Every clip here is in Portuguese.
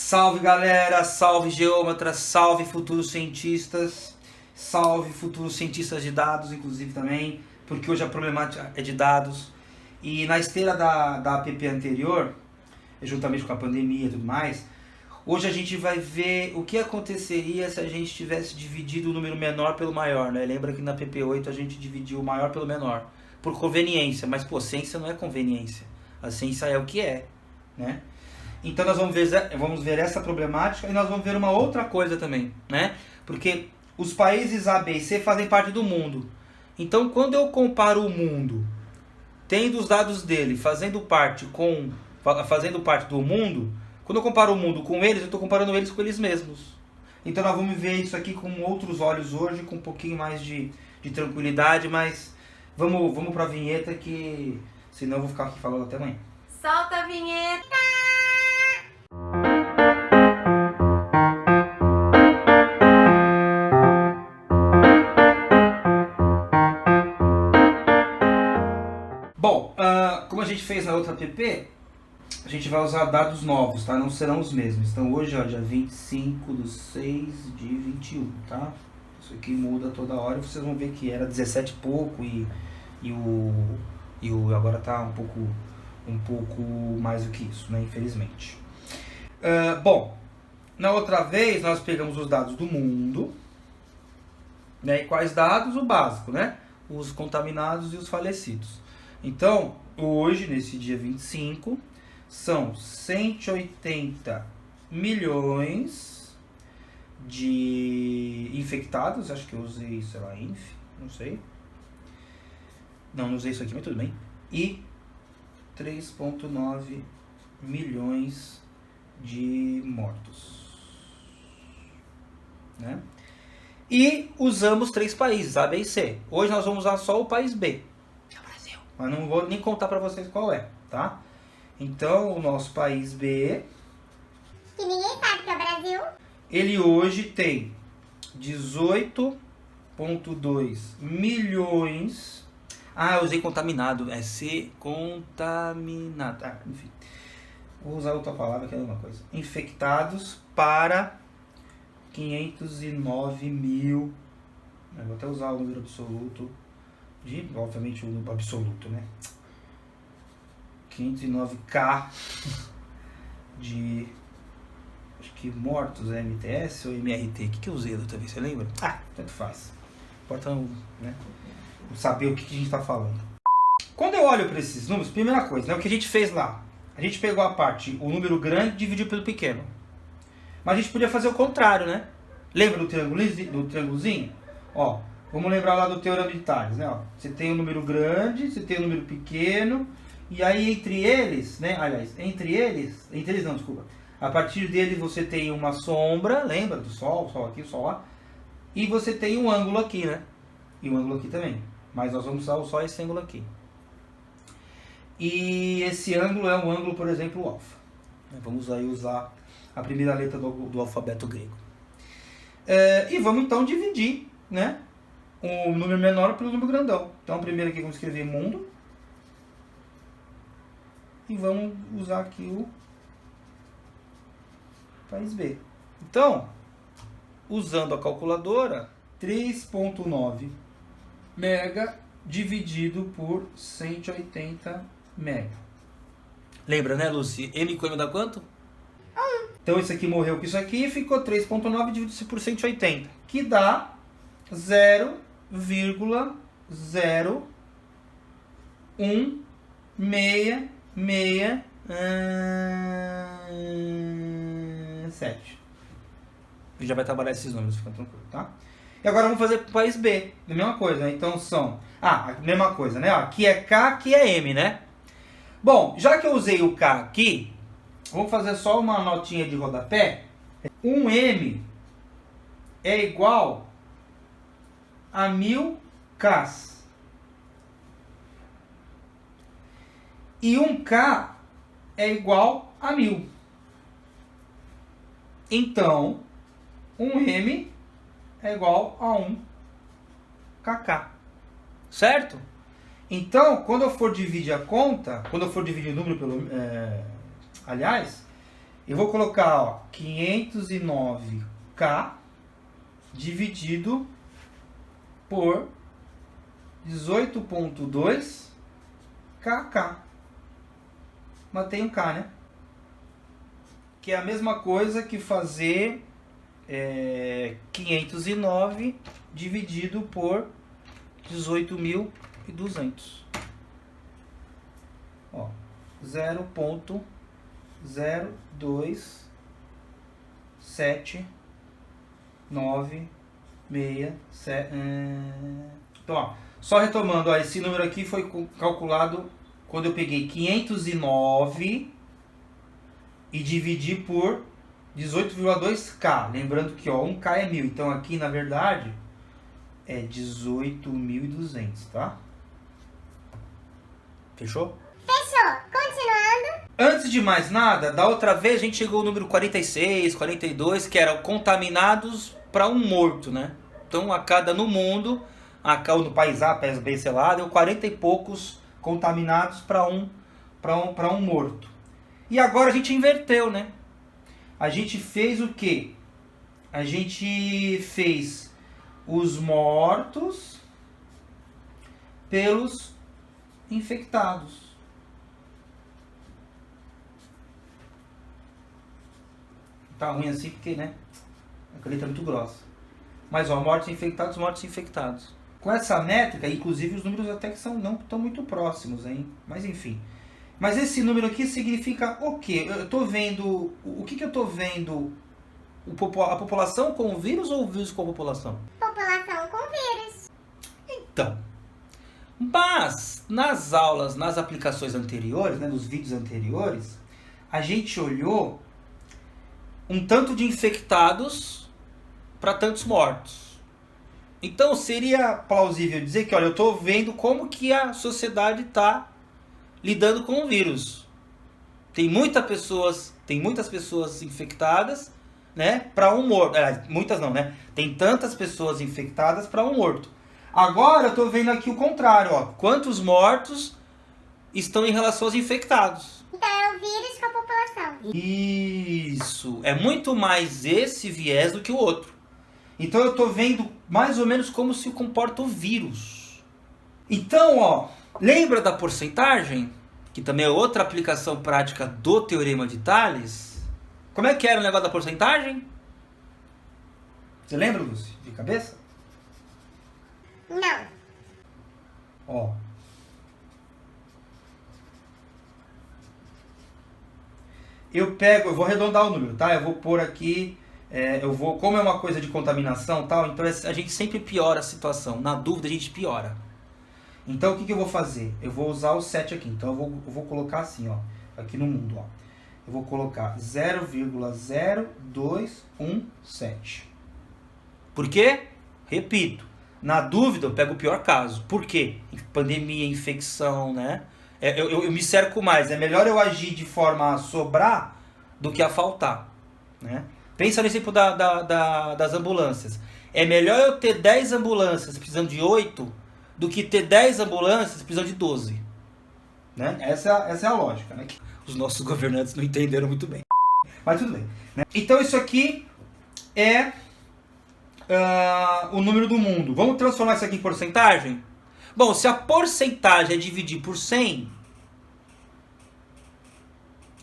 Salve galera, salve geômetras, salve futuros cientistas, salve futuros cientistas de dados, inclusive também, porque hoje a problemática é de dados. E na esteira da app anterior, juntamente com a pandemia e tudo mais, hoje a gente vai ver o que aconteceria se a gente tivesse dividido o número menor pelo maior, né? Lembra que na app 8 a gente dividiu o maior pelo menor, por conveniência, mas pô, ciência não é conveniência, a ciência é o que é, né? Então nós vamos ver essa problemática e nós vamos ver uma outra coisa também, né? Porque os países A, B e C fazem parte do mundo. Então quando eu comparo o mundo, tendo os dados dele fazendo parte do mundo, quando eu comparo o mundo com eles, eu estou comparando eles com eles mesmos. Então nós vamos ver isso aqui com outros olhos hoje, com um pouquinho mais de tranquilidade, mas vamos para a vinheta que senão eu vou ficar aqui falando até amanhã. Solta a vinheta! Bom, como a gente fez na outra app, a gente vai usar dados novos, tá? Não serão os mesmos. Então hoje, ó, dia 25/6/21, tá? Isso aqui muda toda hora e vocês vão ver que era 17 e pouco e o agora tá um pouco mais do que isso, né? Infelizmente. Bom, na outra vez nós pegamos os dados do mundo, né? E quais dados? O básico, né? Os contaminados e os falecidos. Então, hoje, nesse dia 25, são 180 milhões de infectados. Acho que eu usei, sei lá, não sei. Não usei isso aqui, mas tudo bem. E 3,9 milhões de mortos, né? E usamos 3 países, A, B e C. Hoje nós vamos usar só o país B, que é o Brasil. Mas não vou nem contar para vocês qual é, tá? Então, o nosso país B, Que ninguém sabe que é o Brasil. ele hoje tem 18,2 milhões. Eu usei contaminado, é C, contaminado. Enfim, vou usar outra palavra que é a mesma coisa. Infectados para 509 mil. Eu vou até usar o número absoluto, obviamente o número absoluto, né? 509k de, acho que mortos, MTS ou MRT. O que eu usei da outra vez, você lembra? Tanto faz. Importa, né, saber o que a gente está falando. Quando eu olho para esses números, primeira coisa, né, o que a gente fez lá? A gente pegou o número grande e dividiu pelo pequeno. Mas a gente podia fazer o contrário, né? Lembra do triângulozinho? Ó, vamos lembrar lá do Teorema de Tales, né? Ó, você tem um número grande, você tem um número pequeno, e aí entre eles, né? Aliás, a partir deles você tem uma sombra, lembra do Sol, o Sol aqui, o Sol lá, e você tem um ângulo aqui, né? E um ângulo aqui também. Mas nós vamos usar só esse ângulo aqui. E esse ângulo é um ângulo, por exemplo, alfa. Vamos aí usar a primeira letra do alfabeto grego. E vamos então dividir, né, o número menor pelo número grandão. Então primeiro aqui vamos escrever mundo. E vamos usar aqui o país B. Então, usando a calculadora, 3,9 mega dividido por 180 mega. Lembra, né, Lucy? M com M dá quanto? Então isso aqui morreu com isso aqui e ficou 3,9 dividido por 180, que dá 0,16667. E já vai trabalhar esses números, fica tranquilo, tá? E agora vamos fazer para o país B, a mesma coisa, né? Então são... a mesma coisa, né? Aqui é K, aqui é M, né? Bom, já que eu usei o K aqui, vamos fazer só uma notinha de rodapé. Um M é igual a 1000 Ks. E um K é igual a 1000. Então, um M é igual a 1 kk. Certo? Então, quando eu for dividir a conta, quando eu for dividir o número pelo... aliás, Eu vou colocar, ó, 509K dividido por 18,2 kk. Matei um K, né? Que é a mesma coisa que fazer 509 dividido por 18.200. Ó, 0,027967. Então, ó, só retomando, ó, esse número aqui foi calculado quando eu peguei 509 e dividi por 18,2K. Lembrando que, ó, 1K é 1.000. Então aqui, na verdade, é 18.200, tá? Fechou? Fechou. Continuando. Antes de mais nada, da outra vez a gente chegou ao número 46, 42, que eram contaminados para um morto, né? Então a cada no mundo, no país A, país B, sei lá, deu 40 e poucos contaminados para um morto. E agora a gente inverteu, né? A gente fez o quê? A gente fez os mortos pelos infectados. Tá ruim assim porque, né? A caneta é muito grossa. Mas, ó, mortos infectados, mortos infectados. Com essa métrica, inclusive os números até que não estão muito próximos, hein? Mas enfim. Mas esse número aqui significa o quê? Eu tô vendo... O que eu tô vendo? A população com o vírus ou o vírus com a população? População com vírus. Então, mas nas aulas, nas aplicações anteriores, né, nos vídeos anteriores, a gente olhou um tanto de infectados para tantos mortos. Então seria plausível dizer que, olha, eu estou vendo como que a sociedade está lidando com o vírus. Tem muitas pessoas infectadas, né, para um morto. Muitas não, né? Tem tantas pessoas infectadas para um morto. Agora eu estou vendo aqui o contrário, ó. Quantos mortos estão em relação aos infectados? Então é o vírus com a população. Isso. É muito mais esse viés do que o outro. Então eu estou vendo mais ou menos como se comporta o vírus. Então, ó, lembra da porcentagem? Que também é outra aplicação prática do Teorema de Tales. Como é que era o negócio da porcentagem? Você lembra, Lúcia? De cabeça? Não. Ó. Eu vou arredondar o número, tá? Eu vou pôr aqui, como é uma coisa de contaminação e tal, então a gente sempre piora a situação. Na dúvida a gente piora. Então o que eu vou fazer? Eu vou usar o 7 aqui, então eu vou colocar assim, ó, aqui no mundo, ó. Eu vou colocar 0,0217. Por quê? Repito, na dúvida eu pego o pior caso. Por quê? Pandemia, infecção, né? Eu me cerco mais. É melhor eu agir de forma a sobrar do que a faltar, né? Pensa no exemplo das ambulâncias. É melhor eu ter 10 ambulâncias precisando de 8 do que ter 10 ambulâncias precisando de 12. Né? Essa é a lógica, né? Os nossos governantes não entenderam muito bem. Mas tudo bem. Né? Então isso aqui é o número do mundo. Vamos transformar isso aqui em porcentagem? Bom, se a porcentagem é dividir por 100,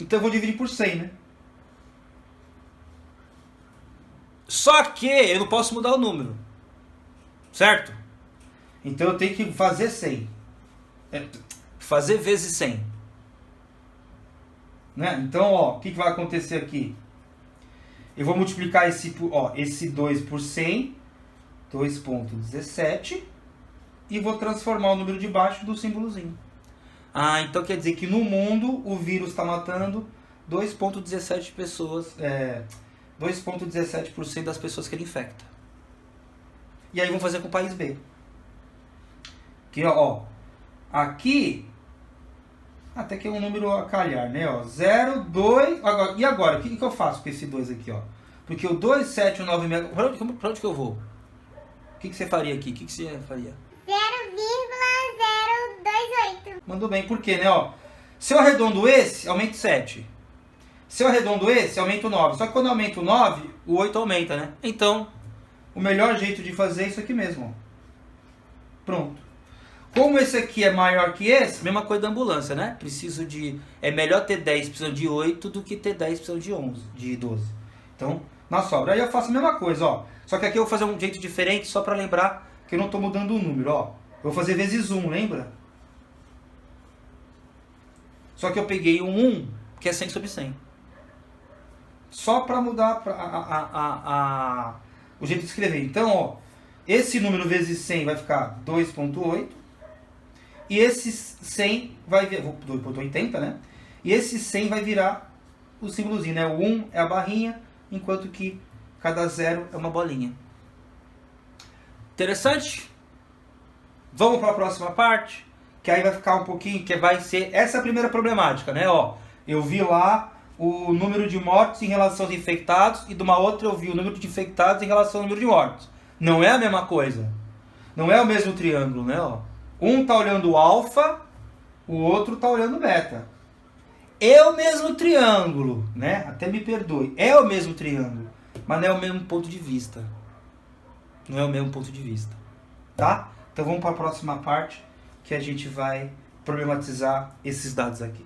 então eu vou dividir por 100, né? Só que eu não posso mudar o número, certo? Então eu tenho que fazer 100. Fazer vezes 100. Né? Então, ó, o que vai acontecer aqui? Eu vou multiplicar esse 2 por 100, 2,17, e vou transformar o número de baixo do símbolozinho. Então quer dizer que no mundo o vírus está matando 2,17 pessoas, 2,17% das pessoas que ele infecta. E aí vamos fazer com o país B. Que, ó, aqui até que é um número a calhar, né? Ó, 0, 2. E agora? O que eu faço com esse 2 aqui, ó? Porque o 2, 7, 9, pra onde que eu vou? O que você faria aqui? O que você faria? 0,028. Mandou bem, por quê, né? Ó, se eu arredondo esse, aumenta 7. Se eu arredondo esse, aumenta o 9. Só que quando eu aumento o 9, o 8 aumenta, né? Então, o melhor jeito de fazer é isso aqui mesmo. Ó. Pronto. Como esse aqui é maior que esse, mesma coisa da ambulância, né? Preciso de... É melhor ter 10 precisando de 8 do que ter 10 precisando de 11, de 12. Então, na sobra. Aí eu faço a mesma coisa, ó. Só que aqui eu vou fazer um jeito diferente, só para lembrar que eu não estou mudando o número, ó. Eu vou fazer vezes 1, lembra? Só que eu peguei um 1, que é 100 sobre 100. Só para mudar o jeito de escrever. Então, ó, esse número vezes 100 vai ficar 2,8. E esse 100 vai virar... Vou pôr 80, né? E esse 100 vai virar o símbolozinho, né? O 1 é a barrinha, enquanto que cada 0 é uma bolinha. Interessante? Vamos para a próxima parte, que aí vai ficar um pouquinho, que vai ser essa primeira problemática, né? Ó, eu vi lá o número de mortos em relação aos infectados e de uma outra eu vi o número de infectados em relação ao número de mortos. Não é a mesma coisa. Não é o mesmo triângulo, né? Ó, um tá olhando o alfa, o outro tá olhando o beta. É o mesmo triângulo, né? Até me perdoe. É o mesmo triângulo, mas não é o mesmo ponto de vista. Não é o mesmo ponto de vista. Tá? Então vamos para a próxima parte, que a gente vai problematizar esses dados aqui.